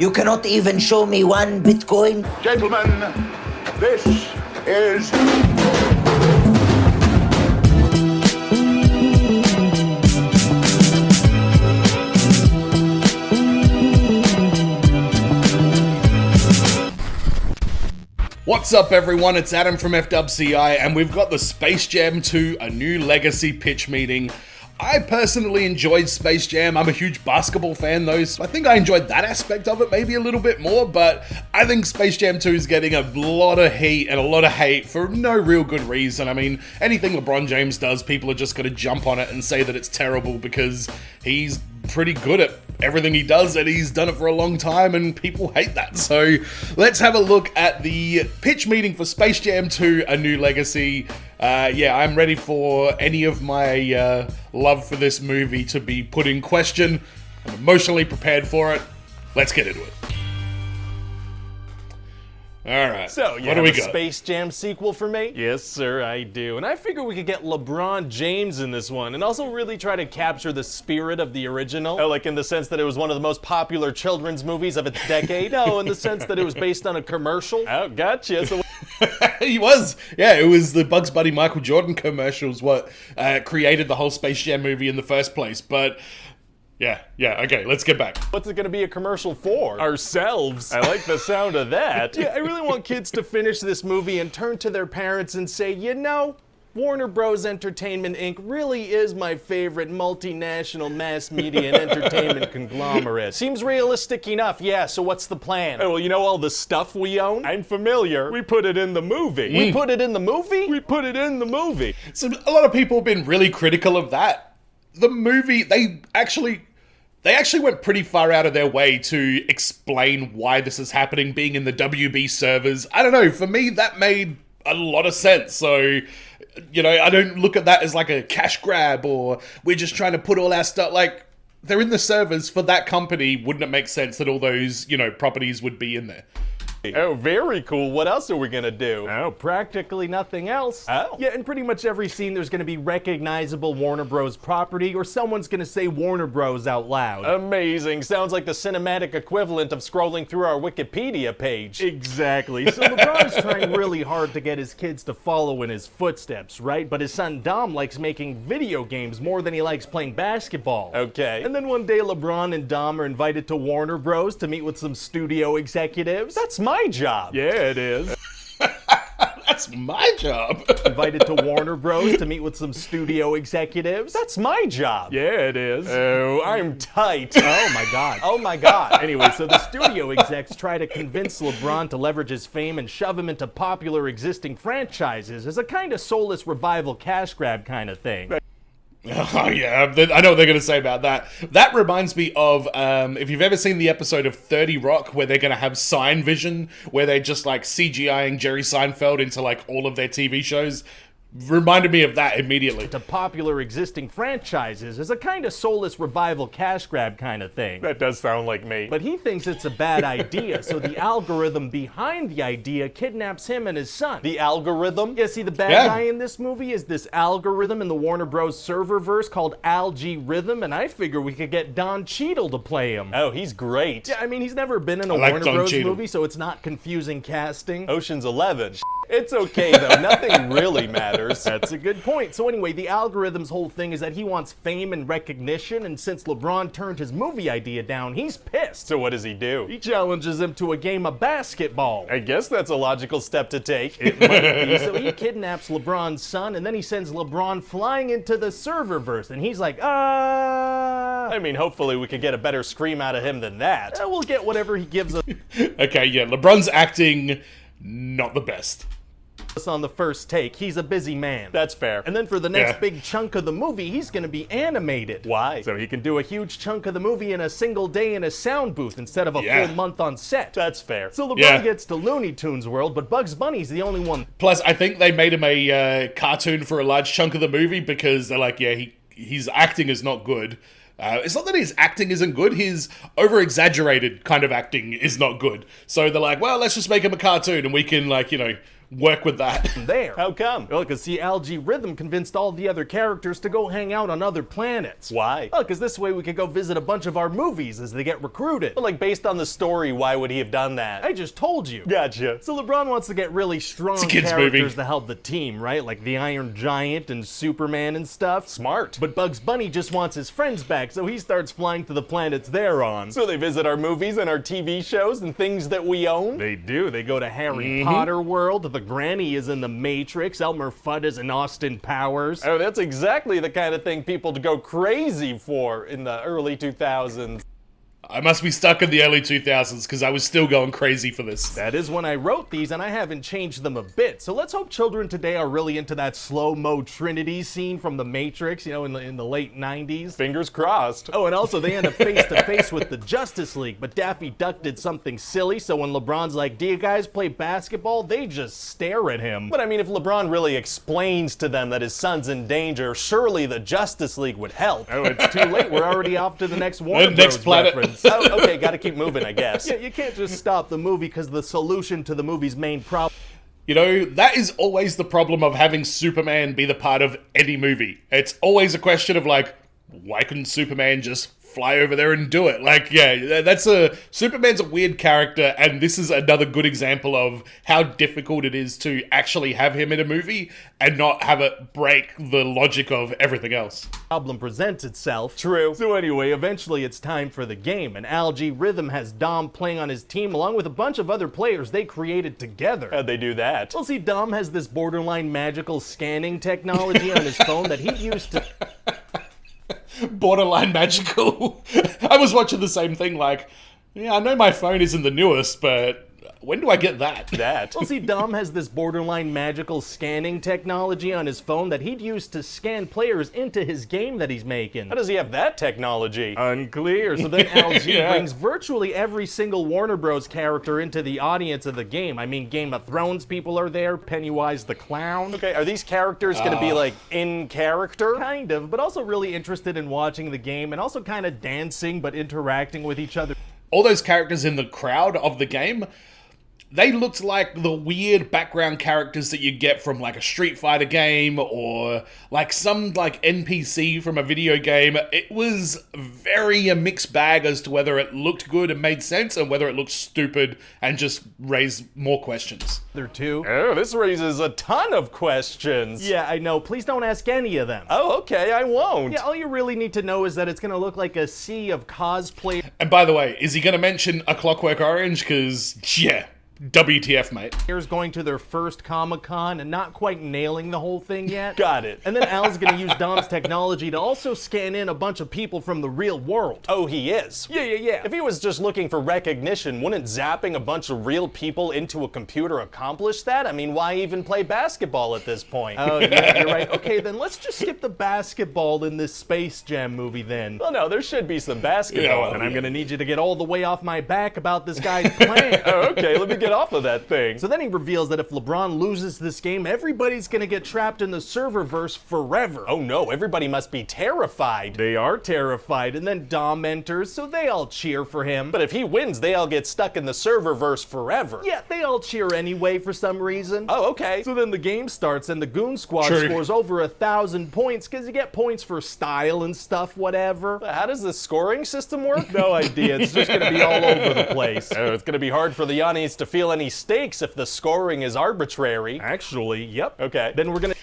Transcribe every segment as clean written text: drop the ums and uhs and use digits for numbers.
You cannot even show me one Bitcoin? Gentlemen, this is... What's up everyone, it's Adam from FWCI and we've got the SpaceJam 2, a new legacy pitch meeting. I personally enjoyed SpaceJam. I'm a huge basketball fan though, so I think I enjoyed that aspect of it maybe a little bit more, but I think SpaceJam 2 is getting a lot of heat and a lot of hate for no real good reason. I mean, anything LeBron James does, people are just going to jump on it and say that it's terrible because he's pretty good at everything he does and he's done it for a long time and people hate that. So let's have a look at the pitch meeting for SpaceJam 2, a new legacy. Yeah, I'm ready for any of my love for this movie to be put in question. I'm emotionally prepared for it. Let's get into it. Alright, So, you what have do we a got? Space Jam sequel for me? Yes, sir, I do. And I figure we could get LeBron James in this one and also really try to capture the spirit of the original. Oh, like in the sense that it was one of the most popular children's movies of its decade? No, in the sense that it was based on a commercial. Oh, gotcha. So He was. Yeah, it was the Bugs Bunny Michael Jordan commercials what created the whole Space Jam movie in the first place. But yeah, okay, let's get back. what's it gonna be a commercial for? Ourselves. I like the sound of that. Yeah, I really want kids to finish this movie and turn to their parents and say, you know, Warner Bros. Entertainment Inc. really is my favorite multinational mass media and entertainment conglomerate. Seems realistic enough, yeah, so what's the plan? Oh, well, you know all the stuff we own? I'm familiar. We put it in the movie. We put it in the movie? We put it in the movie. So a lot of people have been really critical of that. The movie, they actually went pretty far out of their way to explain why this is happening, being in the WB servers. I don't know, for me, that made a lot of sense. So, you know, I don't look at that as like a cash grab or we're just trying to put all our stuff, like, they're in the servers for that company. Wouldn't it make sense that all those, you know, properties would be in there? Oh, very cool. What else are we gonna do? Oh, practically nothing else. Oh. Yeah, in pretty much every scene there's gonna be recognizable Warner Bros. Property or someone's gonna say Warner Bros. Out loud. Amazing. Sounds like the cinematic equivalent of scrolling through our Wikipedia page. Exactly. So LeBron's trying really hard to get his kids to follow in his footsteps, right? But his son Dom likes making video games more than he likes playing basketball. Okay. And then one day LeBron and Dom are invited to Warner Bros. To meet with some studio executives. That's my job. Yeah, it is. That's my job. Invited to Warner Bros. To meet with some studio executives. That's my job. Yeah, it is. Oh, I'm tight. Oh my god. Oh my god. Anyway, so the studio execs try to convince LeBron to leverage his fame and shove him into popular existing franchises as a kind of soulless revival cash grab kind of thing. Oh yeah, I know what they're going to say about that. That reminds me of, if you've ever seen the episode of 30 Rock where they're going to have sign vision, where they're just like CGIing Jerry Seinfeld into like all of their TV shows. Reminded me of that immediately. To popular existing franchises as a kind of soulless revival cash grab kind of thing. That does sound like me. But he thinks it's a bad idea, so the algorithm behind the idea kidnaps him and his son. The algorithm? Yeah, see, the bad guy in this movie is this algorithm in the Warner Bros. Serververse called Rhythm, and I figure we could get Don Cheadle to play him. Oh, he's great. Yeah, I mean, he's never been in a Warner Bros. Movie, so it's not confusing casting. Ocean's 11. It's okay, though. Nothing really matters. That's a good point. So anyway, the algorithm's whole thing is that he wants fame and recognition, and since LeBron turned his movie idea down, he's pissed. So what does he do? He challenges him to a game of basketball. I guess that's a logical step to take. It might be. So he kidnaps LeBron's son, and then he sends LeBron flying into the Serververse, and he's like, ah! I mean, hopefully we could get a better scream out of him than that. We'll get whatever he gives us. Okay, yeah, LeBron's acting not the best. On the first take. He's a busy man. That's fair. And then for the next big chunk of the movie, he's gonna be animated. Why? So he can do a huge chunk of the movie in a single day in a sound booth instead of a full month on set. That's fair. So LeBron gets to Looney Tunes world, but Bugs Bunny's the only one. Plus, I think they made him a cartoon for a large chunk of the movie because they're like, yeah, his acting is not good. It's not that his acting isn't good, his over-exaggerated kind of acting is not good. So they're like, well, let's just make him a cartoon and we can, like, you know, work with that. There. How come? Well, because see, Algae Rhythm convinced all the other characters to go hang out on other planets. Why? Well, because this way we could go visit a bunch of our movies as they get recruited. But like, based on the story, why would he have done that? I just told you. Gotcha. So LeBron wants to get really strong a kid's characters movie. to help the team, right? Like the Iron Giant and Superman and stuff. Smart. But Bugs Bunny just wants his friends back, so he starts flying to the planets they're on. So they visit our movies and our TV shows and things that we own? They do. They go to Harry Potter World. The Granny is in The Matrix. Elmer Fudd is in Austin Powers. Oh, that's exactly the kind of thing people go crazy for in the early 2000s. I must be stuck in the early 2000s because I was still going crazy for this. That is when I wrote these, and I haven't changed them a bit. So let's hope children today are really into that slow-mo Trinity scene from The Matrix, you know, in the late 90s. Fingers crossed. Oh, and also they end up face-to-face with the Justice League, but Daffy Duck did something silly, so when LeBron's like, do you guys play basketball? They just stare at him. But I mean, if LeBron really explains to them that his son's in danger, surely the Justice League would help. Oh, it's too late. We're already off to the next Warner next Bros. planet. Reference. Oh, okay, gotta keep moving, I guess. Yeah, you can't just stop the movie because the solution to the movie's main problem. You know, that is always the problem of having Superman be the part of any movie. It's always a question of like, why couldn't Superman just fly over there and do it? Like, yeah, Superman's a weird character, and this is another good example of how difficult it is to actually have him in a movie and not have it break the logic of everything else. Problem presents itself. True. So anyway, eventually it's time for the game, and Algae Rhythm has Dom playing on his team along with a bunch of other players they created together. How'd they do that? Well, see, Dom has this borderline magical scanning technology on his phone that he used to... Borderline magical. I was watching the same thing like, yeah, I know my phone isn't the newest, but when do I get that? Well, see, Dom has this borderline magical scanning technology on his phone that he'd use to scan players into his game that he's making. How does he have that technology? Unclear. So then Algae Yeah. brings virtually every single Warner Bros. Character into the audience of the game. I mean, Game of Thrones people are there, Pennywise the Clown. Okay, are these characters gonna be like in character? Kind of, but also really interested in watching the game and also kind of dancing but interacting with each other. All those characters in the crowd of the game, they looked like the weird background characters that you get from like a Street Fighter game or like some like NPC from a video game. It was very a mixed bag as to whether it looked good and made sense and whether it looked stupid and just raised more questions. There too. Oh, this raises a ton of questions. Yeah, I know. Please don't ask any of them. Oh, okay, I won't. Yeah, all you really need to know is that it's gonna look like a sea of cosplay. And by the way, is he going to mention A Clockwork Orange? Because, yeah, WTF, mate. Players going to their first Comic-Con and not quite nailing the whole thing yet. Got it. And then Al's gonna use Dom's technology to also scan in a bunch of people from the real world. Oh, he is? Yeah. If he was just looking for recognition, wouldn't zapping a bunch of real people into a computer accomplish that? I mean, why even play basketball at this point? Oh, yeah, you're right. Okay, then let's just skip the basketball in this SpaceJam movie then. Well, no, there should be some basketball. Yeah, And I'm gonna need you to get all the way off my back about this guy's plan. Oh, okay, let me get off of that thing. So then he reveals that if LeBron loses this game, everybody's gonna get trapped in the Serververse forever. Oh no, everybody must be terrified. They are terrified, and then Dom enters, so they all cheer for him. But if he wins, they all get stuck in the Serververse forever. yeah, they all cheer anyway for some reason. Oh, okay. So then the game starts and the Goon Squad True. scores over 1,000 points because you get points for style and stuff, whatever. How does the scoring system work? No idea, it's just gonna be all over the place. Oh, it's gonna be hard for the audience to feel any stakes if the scoring is arbitrary. Actually, yep. Okay. Then we're gonna...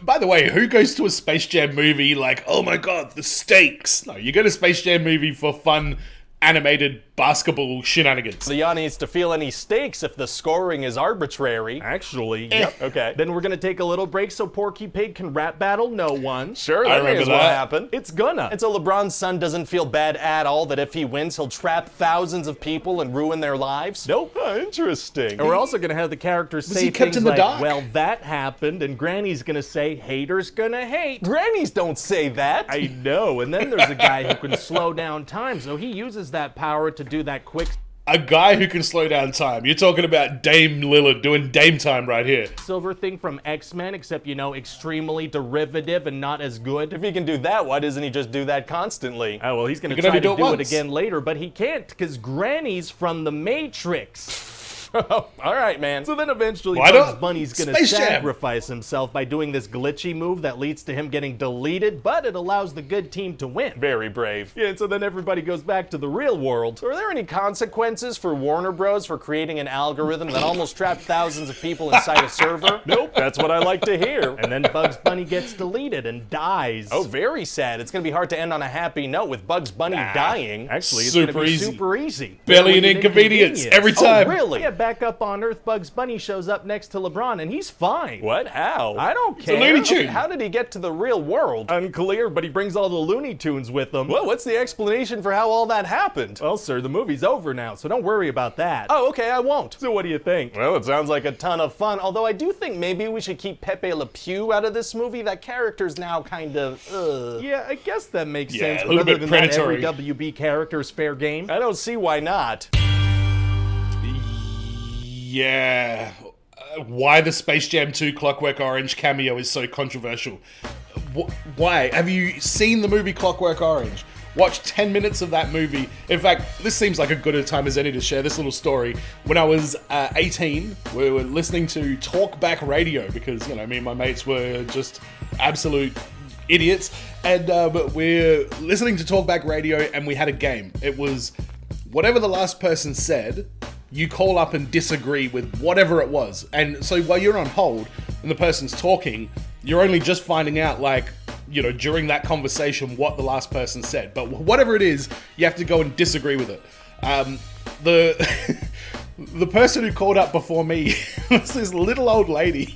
By the way, who goes to a Space Jam movie like, oh my god, the stakes? No, you go to a Space Jam movie for fun, animated basketball shenanigans. The audience to feel any stakes if the scoring is arbitrary. Actually, yep. Okay. Then we're gonna take a little break so Porky Pig can rap battle no one. Sure, I that may remember as well that. happen. It's gonna. And so LeBron's son doesn't feel bad at all that if he wins, he'll trap thousands of people and ruin their lives? Nope. Oh, interesting. And we're also gonna have the characters say he kept things in the like, dark? well, that happened, and Granny's gonna say, haters gonna hate. Grannies don't say that. I know, and then there's a guy who can slow down time, so he uses that power to do that quick A guy who can slow down time. You're talking about Dame Lillard doing Dame time right here. silver thing from X-Men, except, you know, extremely derivative and not as good. If he can do that, why doesn't he just do that constantly? Oh, well, he's gonna You can try only to do it do it once. again later, but he can't, because Granny's from The Matrix. life. All right, man. So then eventually Why Bugs not? Bunny's gonna Space Jam. sacrifice himself by doing this glitchy move that leads to him getting deleted, but it allows the good team to win. Very brave. Yeah, and so then everybody goes back to the real world. Are there any consequences for Warner Bros. For creating an algorithm that almost trapped thousands of people inside a server? Nope, that's what I like to hear. And then Bugs Bunny gets deleted and dies. Oh, very sad. It's gonna be hard to end on a happy note with Bugs Bunny dying. Actually, it's Super gonna be easy. super easy. Barely an Barely inconvenience every time. Oh, really? Yeah, back up on Earth, Bugs Bunny shows up next to LeBron, and he's fine. What? How? I don't a care. Looney Tune. How did he get to the real world? Unclear, but he brings all the Looney Tunes with him. Well, what's the explanation for how all that happened? Well, sir, the movie's over now, so don't worry about that. Oh, okay, I won't. So what do you think? Well, it sounds like a ton of fun, although I do think maybe we should keep Pepe Le Pew out of this movie. That character's now kind of, Yeah, I guess that makes Yeah, sense. a but little other bit than predatory. That, every WB character's fair game. I don't see why not. Yeah. Why the Space Jam 2 Clockwork Orange cameo is so controversial. Why? Have you seen the movie Clockwork Orange? Watch 10 minutes of that movie. In fact, this seems like a good a time as any to share this little story. When I was 18, we were listening to talkback radio because, you know, me and my mates were just absolute idiots. And we're listening to talkback radio and we had a game. It was whatever the last person said, you call up and disagree with whatever it was. And so while you're on hold and the person's talking, you're only just finding out, like, you know, during that conversation what the last person said. But whatever it is, you have to go and disagree with it. The person who called up before me was this little old lady.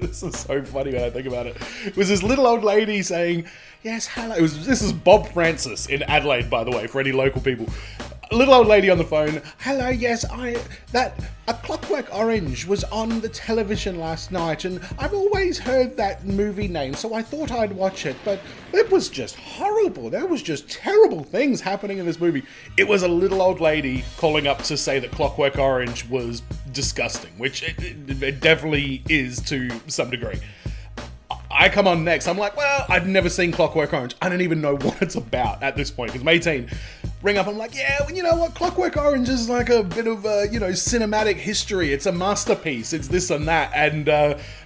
This is so funny when I think about it. It was this little old lady saying, yes, hello. This is Bob Francis in Adelaide, by the way, for any local people. A little old lady on the phone. Hello, yes, A Clockwork Orange was on the television last night, and I've always heard that movie name, so I thought I'd watch it, but it was just horrible. There was just terrible things happening in this movie. It was a little old lady calling up to say that Clockwork Orange was disgusting, which it definitely is to some degree. I come on next. I'm like, well, I've never seen Clockwork Orange. I don't even know what it's about at this point, because I'm 18. Ring up, I'm like, yeah, well, you know what? Clockwork Orange is like a bit of, cinematic history. It's a masterpiece. It's this and that. And,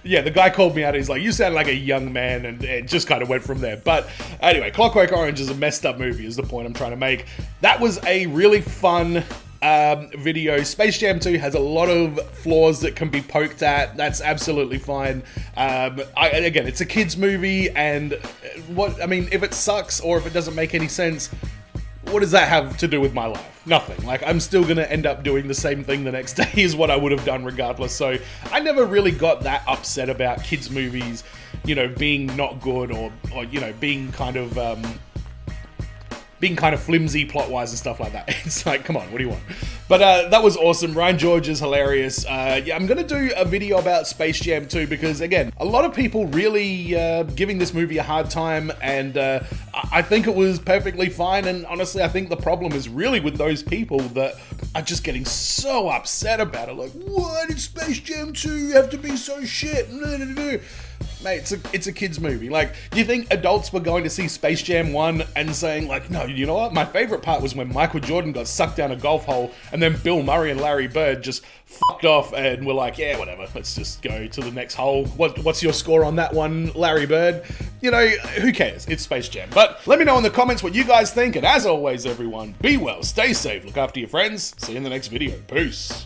yeah, the guy called me out. He's like, you sound like a young man, and it just kind of went from there. But anyway, Clockwork Orange is a messed up movie, is the point I'm trying to make. That was a really fun video. Space Jam 2 has a lot of flaws that can be poked at. That's absolutely fine. Again, it's a kid's movie, and if it sucks or if it doesn't make any sense, what does that have to do with my life? Nothing. Like, I'm still gonna end up doing the same thing the next day is what I would have done regardless. So I never really got that upset about kids' movies, you know, being not good or you know, being kind of flimsy plot-wise and stuff like that. It's like, come on, what do you want? But that was awesome. Ryan George is hilarious. Yeah, I'm gonna do a video about Space Jam 2 because, again, a lot of people really giving this movie a hard time, and I think it was perfectly fine, and honestly, I think the problem is really with those people that are just getting so upset about it. Like, why did Space Jam 2 have to be so shit? Mate, it's a kid's movie. Like, do you think adults were going to see Space Jam 1 and saying, like, no, you know what? My favorite part was when Michael Jordan got sucked down a golf hole and then Bill Murray and Larry Bird just fucked off and were like, yeah, whatever, let's just go to the next hole. What's your score on that one, Larry Bird? You know, who cares? It's Space Jam. But let me know in the comments what you guys think, and as always, everyone, be well, stay safe, look after your friends. See you in the next video. Peace.